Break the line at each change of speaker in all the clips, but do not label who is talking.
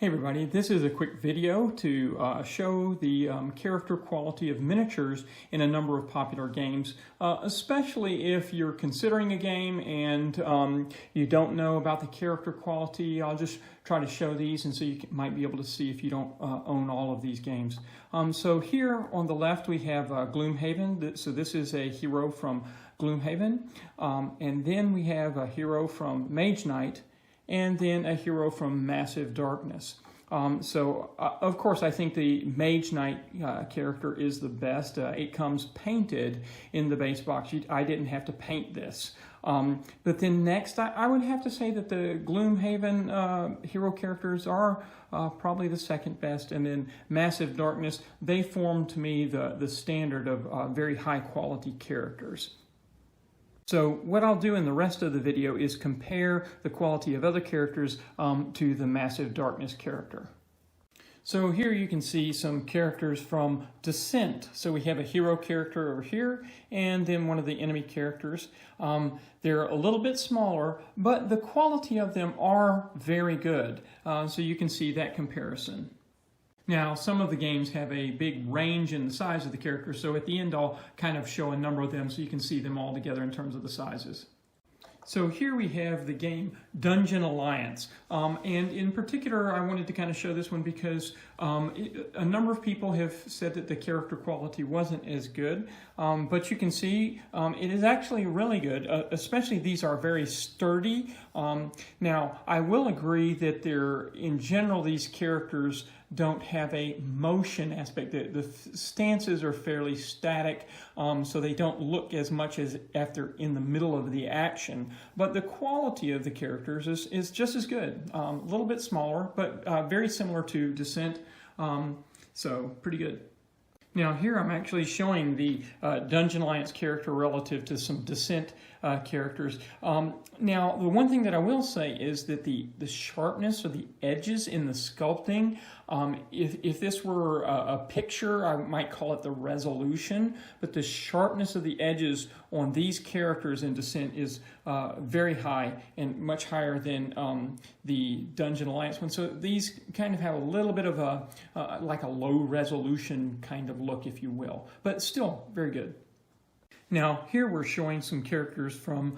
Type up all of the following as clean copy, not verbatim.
Hey everybody, this is a quick video to show the character quality of miniatures in a number of popular games, especially if you're considering a game and you don't know about the character quality. I'll just try to show these and so you might be able to see if you don't own all of these games. So here on the left we have Gloom Haven. So this is a hero from Gloom Haven, and then we have a hero from Mage, and then a hero from Massive Darkness. Of course, I think the Mage Knight character is the best. It comes painted in the base box. I didn't have to paint this. But then next, I would have to say that the Gloom Haven hero characters are probably the second best. And then Massive Darkness, they form to me the standard of very high quality characters. So what I'll do in the rest of the video is compare the quality of other characters to the Massive Darkness character. So here you can see some characters from Descent. So we have a hero character over here and then one of the enemy characters. They're a little bit smaller, but the quality of them are very good. So you can see that comparison. Now, some of the games have a big range in the size of the characters, so at the end I'll kind of show a number of them so you can see them all together in terms of the sizes. So here we have the game Dungeon Alliance, and in particular I wanted to kind of show this one because a number of people have said that the character quality wasn't as good, but you can see it is actually really good, especially these are very sturdy. Now I will agree that in general these characters don't have a motion aspect. The stances are fairly static, so they don't look as much as if they're in the middle of the action. But the quality of the characters is just as good. A little bit smaller, but very similar to Descent, so pretty good. Now here I'm actually showing the Dungeon Alliance character relative to some Descent characters. Now the one thing that I will say is that the sharpness of the edges in the sculpting, if this were a picture I might call it the resolution, but the sharpness of the edges on these characters in Descent is very high and much higher than the Dungeon Alliance one. So these kind of have a little bit of a like a low resolution kind of look, if you will, but still very good. Now here we're showing some characters from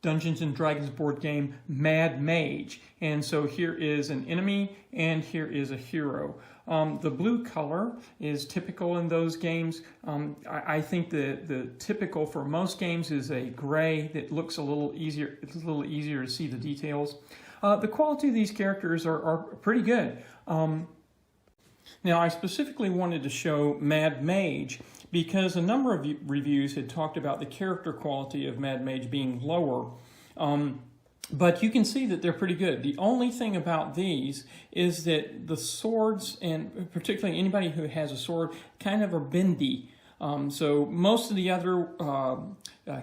Dungeons & Dragons board game Mage, and so here is an enemy and here is a hero. The blue color is typical in those games. I think the typical for most games is a gray that looks a little easier. It's a little easier to see the details. The quality of these characters are pretty good. Now I specifically wanted to show Mage because a number of reviews had talked about the character quality of Mage being lower. But you can see that they're pretty good. The only thing about these is that the swords, and particularly anybody who has a sword, kind of are bendy. So most of the other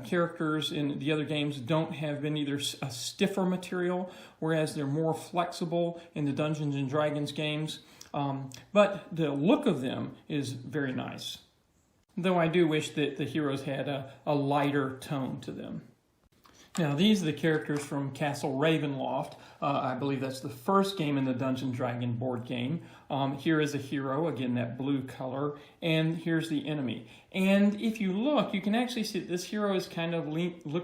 characters in the other games don't have been either a stiffer material, whereas they're more flexible in the Dungeons & Dragons games. But the look of them is very nice. Though I do wish that the heroes had a lighter tone to them. Now these are the characters from Castle Ravenloft. I believe that's the first game in the Dungeon Dragon board game. Here is a hero, again that blue color, and here's the enemy. And if you look, you can actually see that this hero is kind of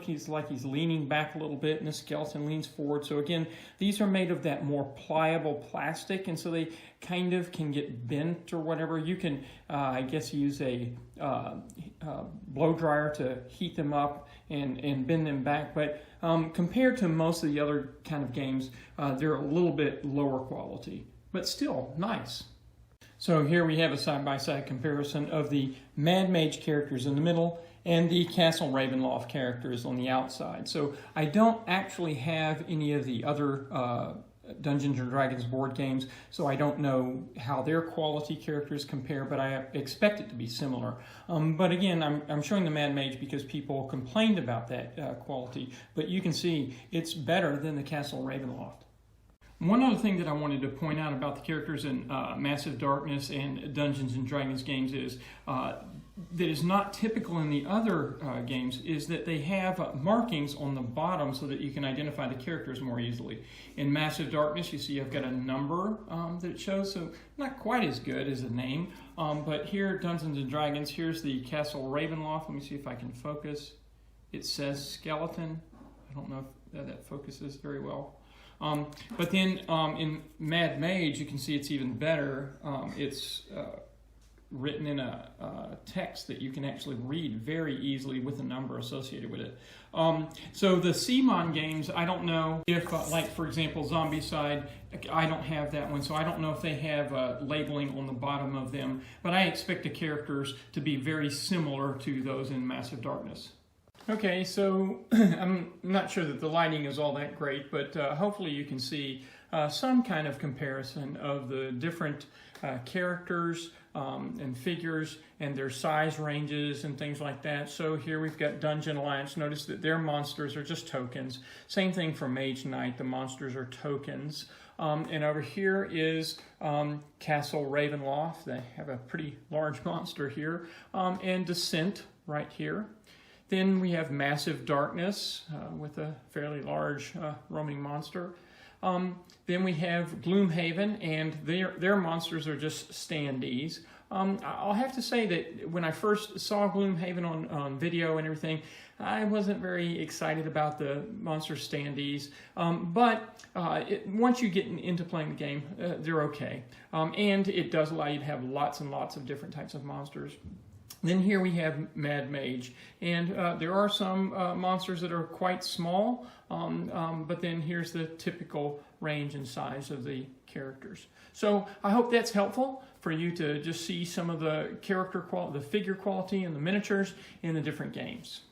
he's leaning back a little bit and the skeleton leans forward. So again, these are made of that more pliable plastic, and so they kind of can get bent or whatever. You can, I guess, use a blow dryer to heat them up and bend them back. But compared to most of the other kind of games, they're a little bit lower quality, but still nice. So here we have a side-by-side comparison of the Mage characters in the middle and the Castle Ravenloft characters on the outside. So I don't actually have any of the other Dungeons & Dragons board games, so I don't know how their quality characters compare, but I expect it to be similar. But again, I'm showing the Mage because people complained about that quality, but you can see it's better than the Castle Ravenloft. One other thing that I wanted to point out about the characters in Massive Darkness and Dungeons & Dragons games is that is not typical in the other games is that they have markings on the bottom so that you can identify the characters more easily. In Massive Darkness, you see I've got a number that it shows, so not quite as good as a name. But here, Dungeons and Dragons, here's the Castle Ravenloft. Let me see if I can focus. It says skeleton. I don't know if that focuses very well. But then in Mad Mage, you can see it's even better. It's written in a text that you can actually read very easily with a number associated with it. So the CMON games, I don't know if, like for example, Zombicide, I don't have that one, so I don't know if they have labeling on the bottom of them, but I expect the characters to be very similar to those in Massive Darkness. Okay, so I'm not sure that the lighting is all that great, but hopefully you can see some kind of comparison of the different characters and figures and their size ranges and things like that. So here we've got Dungeon Alliance. Notice that their monsters are just tokens. Same thing for Mage Knight. The monsters are tokens. And over here is Castle Ravenloft. They have a pretty large monster here. And Descent right here. Then we have Massive Darkness with a fairly large roaming monster. Then we have Gloom Haven, and their monsters are just standees. I'll have to say that when I first saw Gloom Haven on video and everything, I wasn't very excited about the monster standees. But once you get into playing the game, they're okay. And it does allow you to have lots and lots of different types of monsters. Then here we have Mad Mage, and there are some monsters that are quite small, but then here's the typical range and size of the characters. So I hope that's helpful for you to just see some of the character quality, the figure quality and the miniatures in the different games.